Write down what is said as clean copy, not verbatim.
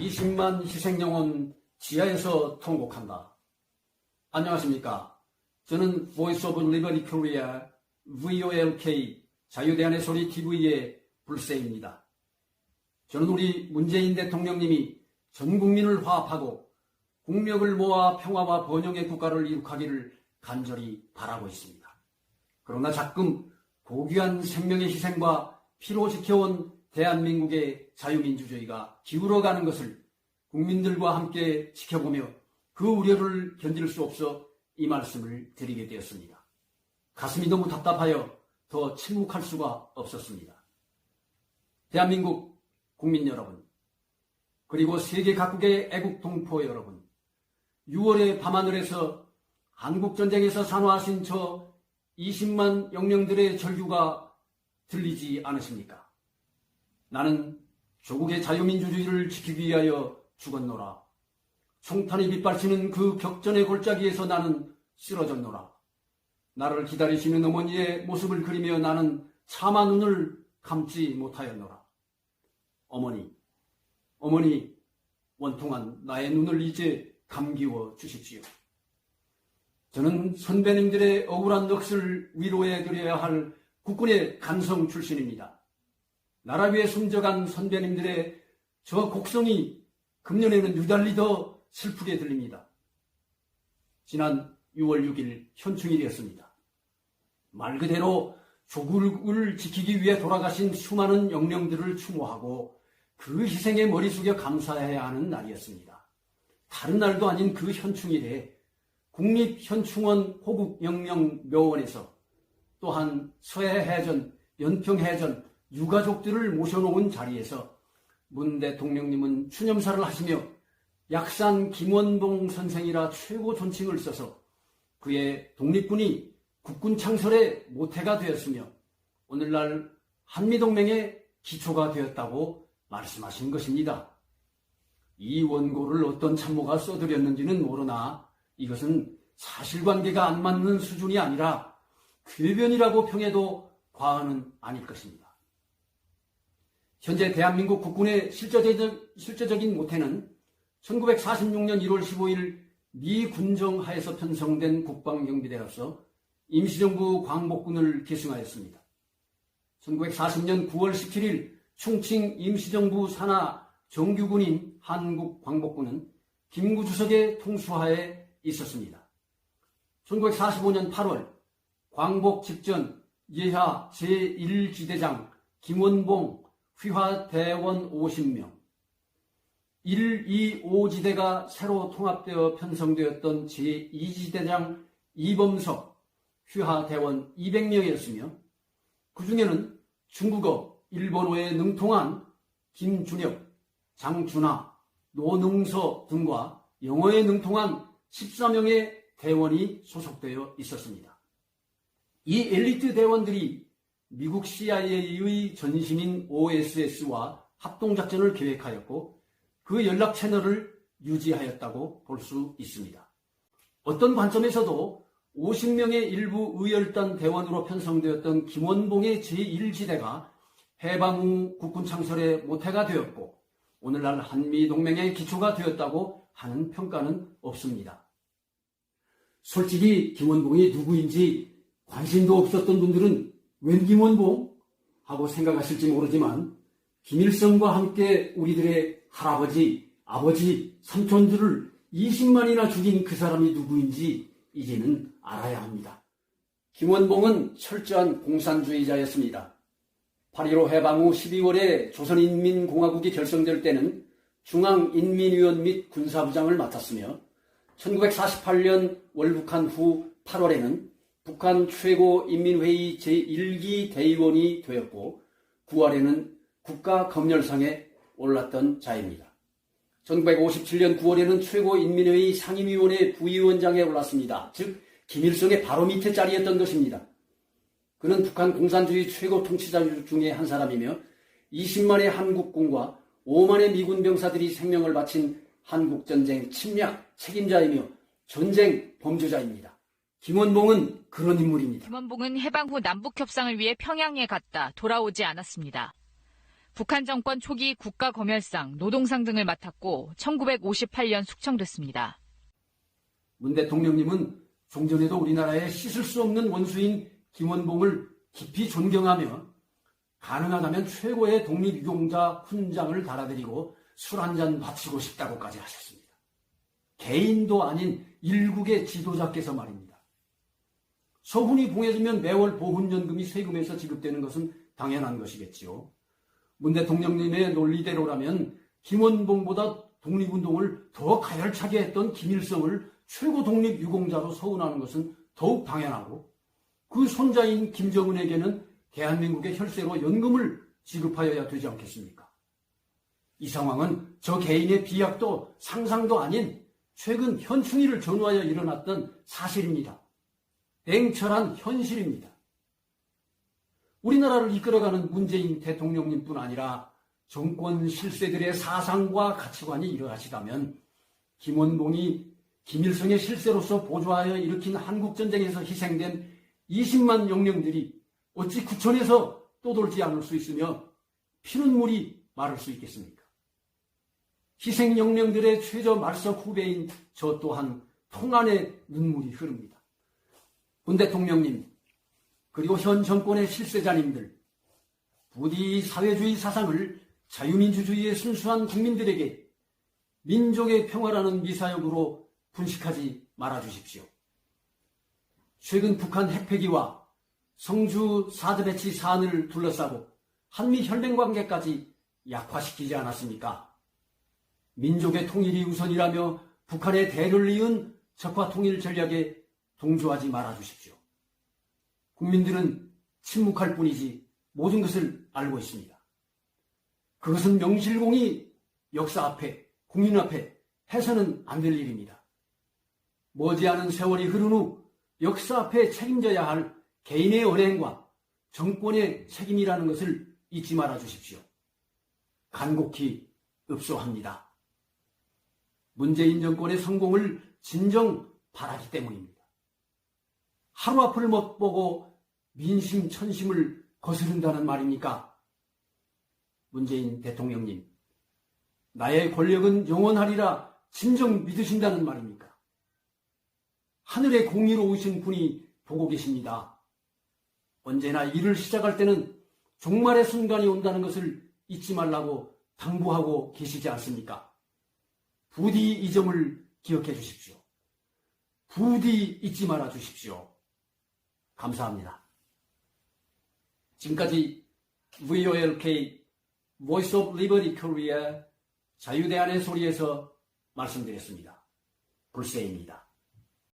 20만 희생영혼 지하에서 통곡한다. 안녕하십니까. 저는 보이스 오브 리버티 코리아 VOLK 자유대안의 소리 TV의 불세입니다. 저는 우리 문재인 대통령님이 전 국민을 화합하고 국력을 모아 평화와 번영의 국가를 이룩하기를 간절히 바라고 있습니다. 그러나 자끔 고귀한 생명의 희생과 피로 지켜온 대한민국의 자유민주주의가 기울어가는 것을 국민들과 함께 지켜보며 그 우려를 견딜 수 없어 이 말씀을 드리게 되었습니다. 가슴이 너무 답답하여 더 침묵할 수가 없었습니다. 대한민국 국민 여러분, 그리고 세계 각국의 애국 동포 여러분, 6월의 밤하늘에서 한국전쟁에서 산화하신 저 20만 영령들의 절규가 들리지 않으십니까? 나는 조국의 자유민주주의를 지키기 위하여 죽었노라. 총탄이 빗발치는 그 격전의 골짜기에서 나는 쓰러졌노라. 나를 기다리시는 어머니의 모습을 그리며 나는 차마 눈을 감지 못하였노라. 어머니, 원통한 나의 눈을 이제 감기워 주십시오. 저는 선배님들의 억울한 넋을 위로해드려야 할 국군의 간성 출신입니다. 나라 위에 숨져간 선배님들의 저 곡성이 금년에는 유달리 더 슬프게 들립니다. 지난 6월 6일 현충일이었습니다. 말 그대로 조국을 지키기 위해 돌아가신 수많은 영령들을 추모하고 그 희생에 머리 숙여 감사해야 하는 날이었습니다. 다른 날도 아닌 그 현충일에 국립현충원 호국영령묘원에서 또한 서해해전, 연평해전 유가족들을 모셔놓은 자리에서 문 대통령님은 추념사를 하시며 약산 김원봉 선생이라 최고 존칭을 써서 그의 독립군이 국군 창설의 모태가 되었으며 오늘날 한미동맹의 기초가 되었다고 말씀하신 것입니다. 이 원고를 어떤 참모가 써드렸는지는 모르나 이것은 사실관계가 안 맞는 수준이 아니라 궤변이라고 평해도 과언은 아닐 것입니다. 현재 대한민국 국군의 실제적인 모태는 1946년 1월 15일 미 군정하에서 편성된 국방경비대로서 임시정부 광복군을 계승하였습니다. 1940년 9월 17일 충칭 임시정부 산하 정규군인 한국광복군은 김구 주석의 통수하에 있었습니다. 1945년 8월 광복 직전 예하 제1지대장 김원봉 휘하대원 50명, 1, 2, 5지대가 새로 통합되어 편성되었던 제2지대장 이범석 휘하대원 200명이었으며 그 중에는 중국어, 일본어에 능통한 김준혁, 장준하, 노능서 등과 영어에 능통한 14명의 대원이 소속되어 있었습니다. 이 엘리트 대원들이 미국 CIA의 전신인 OSS와 합동작전을 계획하였고 그 연락 채널을 유지하였다고 볼 수 있습니다. 어떤 관점에서도 50명의 일부 의열단 대원으로 편성되었던 김원봉의 제1지대가 해방 후 국군 창설의 모태가 되었고 오늘날 한미동맹의 기초가 되었다고 하는 평가는 없습니다. 솔직히 김원봉이 누구인지 관심도 없었던 분들은 웬 김원봉? 하고 생각하실지 모르지만 김일성과 함께 우리들의 할아버지, 아버지, 삼촌들을 20만이나 죽인 그 사람이 누구인지 이제는 알아야 합니다. 김원봉은 철저한 공산주의자였습니다. 8.15 해방 후 12월에 조선인민공화국이 결성될 때는 중앙인민위원 및 군사부장을 맡았으며 1948년 월북한 후 8월에는 북한 최고인민회의 제1기 대의원이 되었고 9월에는 국가검열상에 올랐던 자입니다. 1957년 9월에는 최고인민회의 상임위원회 부위원장에 올랐습니다. 즉 김일성의 바로 밑에 자리였던 것입니다. 그는 북한 공산주의 최고 통치자 중에 한 사람이며 20만의 한국군과 5만의 미군 병사들이 생명을 바친 한국전쟁 침략 책임자이며 전쟁 범죄자입니다. 김원봉은 그런 인물입니다. 김원봉은 해방 후 남북 협상을 위해 평양에 갔다 돌아오지 않았습니다. 북한 정권 초기 국가검열상, 노동상 등을 맡았고 1958년 숙청됐습니다. 문 대통령님은 종전에도 우리나라의 씻을 수 없는 원수인 김원봉을 깊이 존경하며 가능하다면 최고의 독립유공자 훈장을 달아드리고 술 한잔 바치고 싶다고까지 하셨습니다. 개인도 아닌 일국의 지도자께서 말입니다. 서훈이 봉해지면 매월 보훈연금이 세금에서 지급되는 것은 당연한 것이겠지요. 문 대통령님의 논리대로라면 김원봉보다 독립운동을 더 가열차게 했던 김일성을 최고 독립유공자로 서운하는 것은 더욱 당연하고 그 손자인 김정은에게는 대한민국의 혈세로 연금을 지급하여야 되지 않겠습니까? 이 상황은 저 개인의 비약도 상상도 아닌 최근 현충일을 전후하여 일어났던 사실입니다. 냉철한 현실입니다. 우리나라를 이끌어가는 문재인 대통령님뿐 아니라 정권 실세들의 사상과 가치관이 이러하시다면 김원봉이 김일성의 실세로서 보조하여 일으킨 한국전쟁에서 희생된 20만 영령들이 어찌 구천에서 떠돌지 않을 수 있으며 피눈물이 마를 수 있겠습니까? 희생 영령들의 최저 말석 후배인 저 또한 통안의 눈물이 흐릅니다. 문 대통령님, 그리고 현 정권의 실세자님들, 부디 사회주의 사상을 자유민주주의의 순수한 국민들에게 민족의 평화라는 미사역으로 분식하지 말아주십시오. 최근 북한 핵폐기와 성주 사드 배치 사안을 둘러싸고 한미 혈맹 관계까지 약화시키지 않았습니까? 민족의 통일이 우선이라며 북한의 대를 이은 적화 통일 전략에 동조하지 말아주십시오. 국민들은 침묵할 뿐이지 모든 것을 알고 있습니다. 그것은 명실공히 역사 앞에, 국민 앞에 해서는 안 될 일입니다. 머지않은 세월이 흐른 후 역사 앞에 책임져야 할 개인의 언행과 정권의 책임이라는 것을 잊지 말아 주십시오. 간곡히 읍소합니다. 문재인 정권의 성공을 진정 바라기 때문입니다. 하루 앞을 못 보고 민심 천심을 거스른다는 말입니까? 문재인 대통령님, 나의 권력은 영원하리라 진정 믿으신다는 말입니까? 하늘의 공의로 오신 분이 보고 계십니다. 언제나 일을 시작할 때는 종말의 순간이 온다는 것을 잊지 말라고 당부하고 계시지 않습니까? 부디 이 점을 기억해 주십시오. 부디 잊지 말아 주십시오. 감사합니다. 지금까지 VOLK Voice of Liberty Korea 자유대안의 소리에서 말씀드렸습니다. 불세입니다.